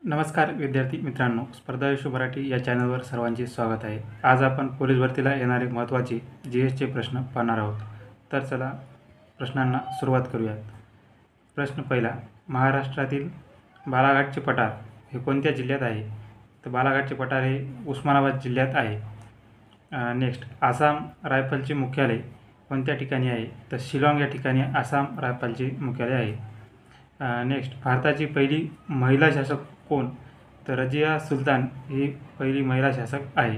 नमस्कार विद्यार्थी मित्रांनो, स्पर्धा विश्व मराठी या चॅनलवर सर्वांचे स्वागत आहे. आज आपण पोलीस भरतीला येणारे महत्त्वाचे GSचे प्रश्न पाहणार आहोत. तर चला प्रश्नांना सुरुवात करूयात. प्रश्न पहिला, महाराष्ट्रातील बालाघाटचे पठार हे कोणत्या जिल्ह्यात आहे? तर बालाघाटचे पठार हे उस्मानाबाद जिल्ह्यात आहे. नेक्स्ट, आसाम रायफलचे मुख्यालय कोणत्या ठिकाणी आहे? तर शिलाँग या ठिकाणी आसाम रायफलचे मुख्यालय आहे. नेक्स्ट, भारताची पहिली महिला शासक कोण? तर रजिया सुलतान ही पहिली महिला शासक आहे.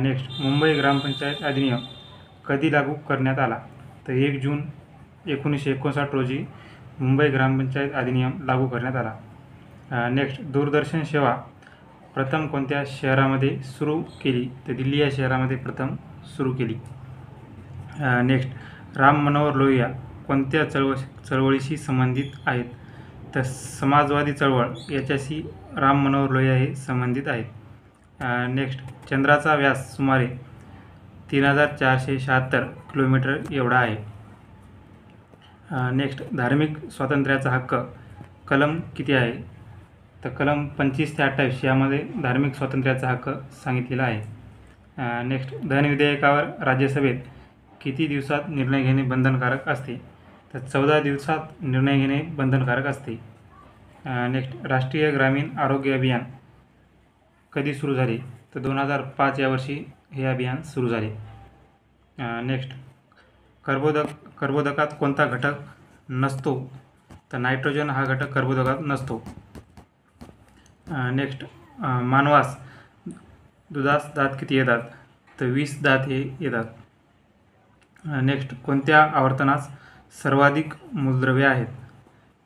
नेक्स्ट, मुंबई ग्रामपंचायत अधिनियम कधी लागू करण्यात आला? तर 1 जून 1959 रोजी मुंबई ग्रामपंचायत अधिनियम लागू करण्यात आला. नेक्स्ट, दूरदर्शन सेवा प्रथम कोणत्या शहरामध्ये सुरू केली? तर दिल्ली या शहरामध्ये प्रथम सुरू केली. नेक्स्ट, राम मनोहर लोहिया कोणत्या चळवळीशी संबंधित आहेत? तर समाजवादी चळवळ याच्याशी राम मनोहर लोहिया हे संबंधित आहेत. नेक्स्ट, चंद्राचा व्यास सुमारे 3476 किलोमीटर एवढा आहे. नेक्स्ट, धार्मिक स्वातंत्र्याचा हक्क कलम किती आहे? तर कलम 25 ते 28 यामध्ये धार्मिक स्वातंत्र्याचा हक्क सांगितलेला आहे. नेक्स्ट, धन विधेयकावर राज्यसभेत किती दिवसात निर्णय घेणे बंधनकारक असते? तर 14 दिवसात निर्णय घेणे बंधनकारक असते. नेक्स्ट, राष्ट्रीय ग्रामीण आरोग्य अभियान कधी सुरू झाले? तर 2005 या वर्षी हे अभियान सुरू झाले. नेक्स्ट, कर्बोदकात कोणता घटक नसतो? तर नायट्रोजन हा घटक कर्बोदकात नसतो. नेक्स्ट, मानवास दुधास दात किती येतात? तर 20 दात हे येतात. नेक्स्ट, कोणत्या आवर्तनास सर्वाधिक मूलद्रव्ये आहेत?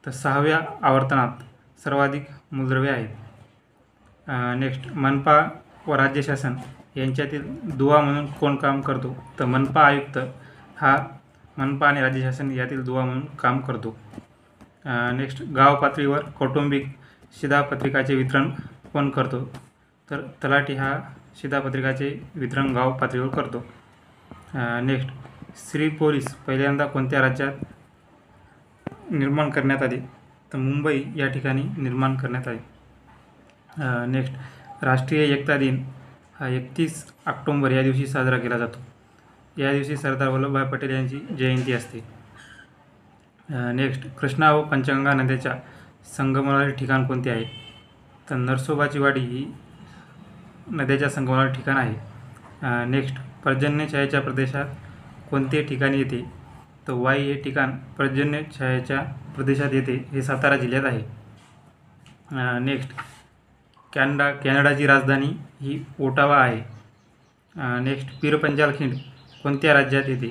तर 6व्या आवर्तनात सर्वाधिक मूलद्रव्ये आहेत. नेक्स्ट, मनपा व राज्य शासन यांच्यातील दुवा म्हणून कोण काम करतो? तर मनपा आयुक्त हा मनपा आणि राज्य शासन यातील दुवा म्हणून काम करतो. नेक्स्ट, गाव पातळीवर कौटुंबिक शिधापत्रिकाचे वितरण कोण करतो? तर तलाठी हा शिधापत्रिकाचे वितरण गाव पातळीवर करतो. नेक्स्ट, स्त्री पोलीस पहिल्यांदा कोणत्या राज्यात निर्माण करण्यात आले? तर मुंबई या ठिकाणी निर्माण करण्यात आले. नेक्स्ट, राष्ट्रीय एकता दिन हा 31 ऑक्टोंबर या दिवशी साजरा केला जातो. या दिवशी सरदार वल्लभभाई पटेल यांची जयंती असते. नेक्स्ट, कृष्णा व पंचगंगा नद्याच्या संगमावरील ठिकाण कोणते आहे? तर नरसोबाची वाडी ही नद्याच्या संगमावरील ठिकाण आहे. नेक्स्ट, पर्जन्य छायेच्या प्रदेशात कोणते ठिकाणी येते? तर वाई हे ठिकाण पर्जन्य छायेच्या प्रदेशात येते, हे सातारा जिल्ह्यात आहे. नेक्स्ट, कॅनडाची राजधानी ही ओटावा आहे. नेक्स्ट, पीरपंजाल खिंड कोणत्या राज्यात येते?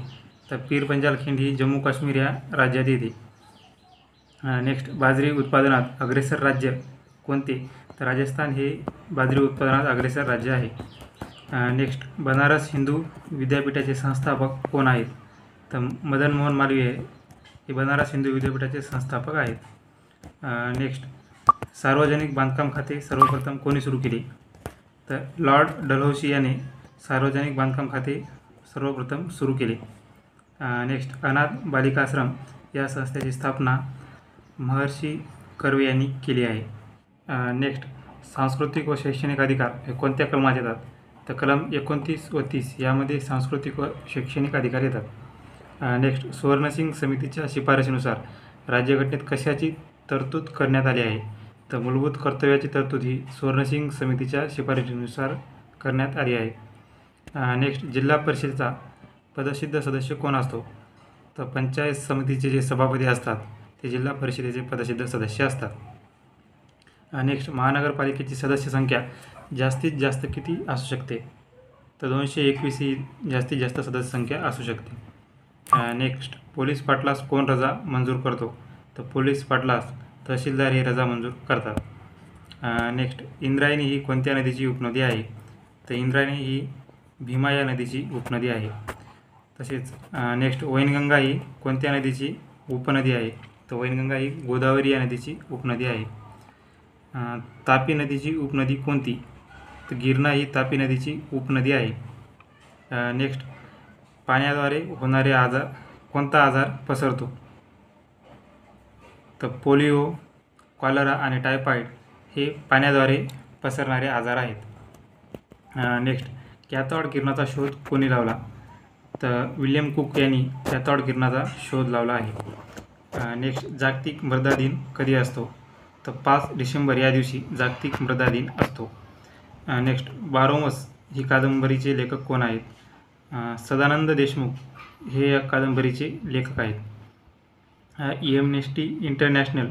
तर पीरपंजाल खिंड ही जम्मू काश्मीर या राज्यात येते. नेक्स्ट, बाजरी उत्पादनात अग्रेसर राज्य कोणते? तर राजस्थान हे बाजरी उत्पादनात अग्रेसर राज्य आहे. नेक्स्ट, बनारस हिंदू विद्यापीठाचे संस्थापक कोण आहेत? तर मदन मोहन मालवीय हे बनारस हिंदू विद्यापीठाचे संस्थापक आहेत. नेक्स्ट, सार्वजनिक बांधकाम खाते सर्वप्रथम कोणी सुरू केले? तर लॉर्ड डलहौसी याने सार्वजनिक बांधकाम खाते सर्वप्रथम सुरू केले. नेक्स्ट, अनाथ बालिकाश्रम या संस्थेची स्थापना महर्षी कर्वे यांनी केली आहे. नेक्स्ट, सांस्कृतिक व शैक्षणिक अधिकार हे कोणत्या कलमात येतात? तर कलम 29 व 30 यामध्ये सांस्कृतिक व शैक्षणिक अधिकार येतात. नेक्स्ट, सुवर्णसिंग समितीच्या शिफारशीनुसार राज्यघटनेत कशाची तरतूद करण्यात आली आहे? तर मूलभूत कर्तव्याची तरतूद ही सुवर्णसिंग समितीच्या शिफारशीनुसार करण्यात आली आहे. नेक्स्ट, जिल्हा परिषदेचा पदसिद्ध सदस्य कोण असतो? तर पंचायत समितीचे जे सभापती असतात ते जिल्हा परिषदेचे पदसिद्ध सदस्य असतात. नेक्स्ट, महानगरपालिकेची सदस्य संख्या जास्तीत जास्त किती असू शकते? तर 221 ही जास्तीत जास्त सदस्य संख्या असू शकते. नेक्स्ट, पोलीस पाटलास कोण रजा मंजूर करतो? तर पोलीस पाटलास तहसीलदार ही रजा मंजूर करतात. नेक्स्ट, इंद्रायणी ही कोणत्या नदीची उपनदी आहे? तर इंद्रायणी ही भीमा या नदीची उपनदी आहे. तसेच नेक्स्ट, वैनगंगा ही कोणत्या नदीची उपनदी आहे? तर वैनगंगा ही गोदावरी या नदीची उपनदी आहे. तापी नदीची उपनदी कोणती? तर गिरणा ही तापी नदीची उपनदी आहे. नेक्स्ट, पाण्याद्वारे होणारे आजार कोणता आजार पसरतो? तर पोलिओ, कॉलरा आणि टायफॉइड हे पाण्याद्वारे पसरणारे आजार आहेत. नेक्स्ट, कॅथॉड किरणाचा शोध कोणी लावला? तर विल्यम कुक यांनी कॅथॉड किरणाचा शोध लावला आहे. नेक्स्ट, जागतिक मृदा दिन कधी असतो? तर 5 डिसेंबर या दिवशी जागतिक मृदा दिन असतो. नेक्स्ट, बारोमस ही कादंबरीचे लेखक कोण आहेत? सदानंद देशमुख हे या कादंबरीचे लेखक आहेत. एमनेस्टी इंटरनॅशनल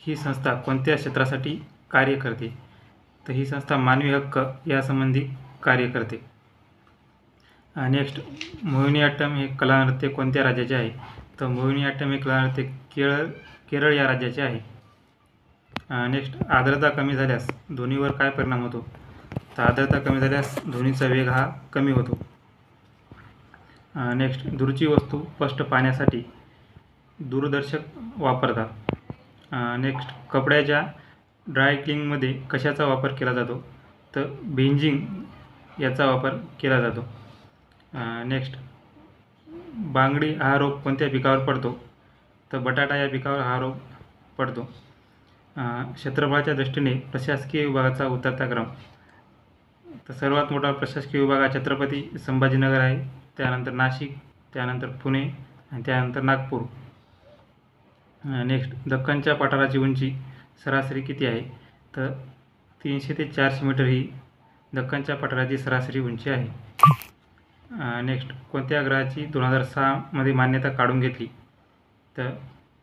ही संस्था कोणत्या क्षेत्रासाठी कार्य करते? तर ही संस्था मानवी हक्क यासंबंधी कार्य करते. नेक्स्ट, मोहिनीअट्टम हे कलानृत्य कोणत्या राज्याचे आहे? तर मोहिनीअट्टम हे कलानृत्य केरळ या राज्याचे आहे. नेक्स्ट, आर्द्रता कमी झाल्यास ध्वनीवर काय परिणाम होतो? तर आर्द्रता कमी झाल्यास ध्वनीचा वेग हा कमी होतो. नेक्स्ट, दूरची वस्तू स्पष्ट पाहण्यासाठी दूरदर्शक वापरतात. नेक्स्ट, कपड्याच्या ड्राय क्लिनिंगमध्ये कशाचा वापर केला जातो? तर बेंझिंग याचा वापर केला जातो. नेक्स्ट, बांगडी हा रोग कोणत्या पिकावर पडतो? तर बटाटा या पिकावर हा रोग पडतो. क्षेत्रफळाच्या दृष्टीने प्रशासकीय विभागाचा उतरता क्रम. तर सर्वात मोठा प्रशासकीय विभाग हा छत्रपती संभाजीनगर आहे, त्यानंतर नाशिक, त्यानंतर पुणे आणि त्यानंतर नागपूर. नेक्स्ट, दख्खनच्या पठाराची उंची सरासरी किती आहे? तर 300 ते 400 मीटर ही दख्खनच्या पठाराची सरासरी उंची आहे. नेक्स्ट, कोणत्या ग्रहाची 2006 मध्ये मान्यता काढून घेतली? तर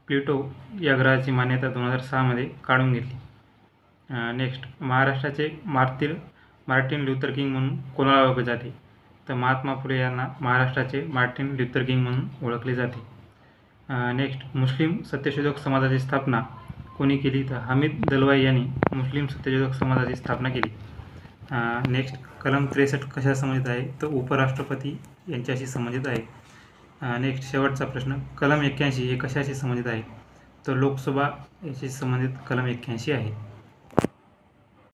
प्लुटो या ग्रहाची मान्यता 2006 मध्ये काढून घेतली. नेक्स्ट, महाराष्ट्राचे मार्टिन लुथर किंग म्हणून कोणाला ओळखले जाते? तर महात्मा फुले यांना महाराष्ट्राचे मार्टिन लुथर किंग म्हणून ओळखले जाते. नेक्स्ट, मुस्लिम सत्यशोधक समाजाची स्थापना कोणी केली? तर हमीद दलवाई यांनी मुस्लिम सत्यशोधक समाजाची स्थापना केली. नेक्स्ट, कलम 63 कशा संबंधित आहे? तर उपराष्ट्रपती यांच्याशी संबंधित आहे. नेक्स्ट, शेवटचा प्रश्न, कलम 81 हे कशाशी संबंधित आहे? तर लोकसभा याशी संबंधित कलम 81 आहे.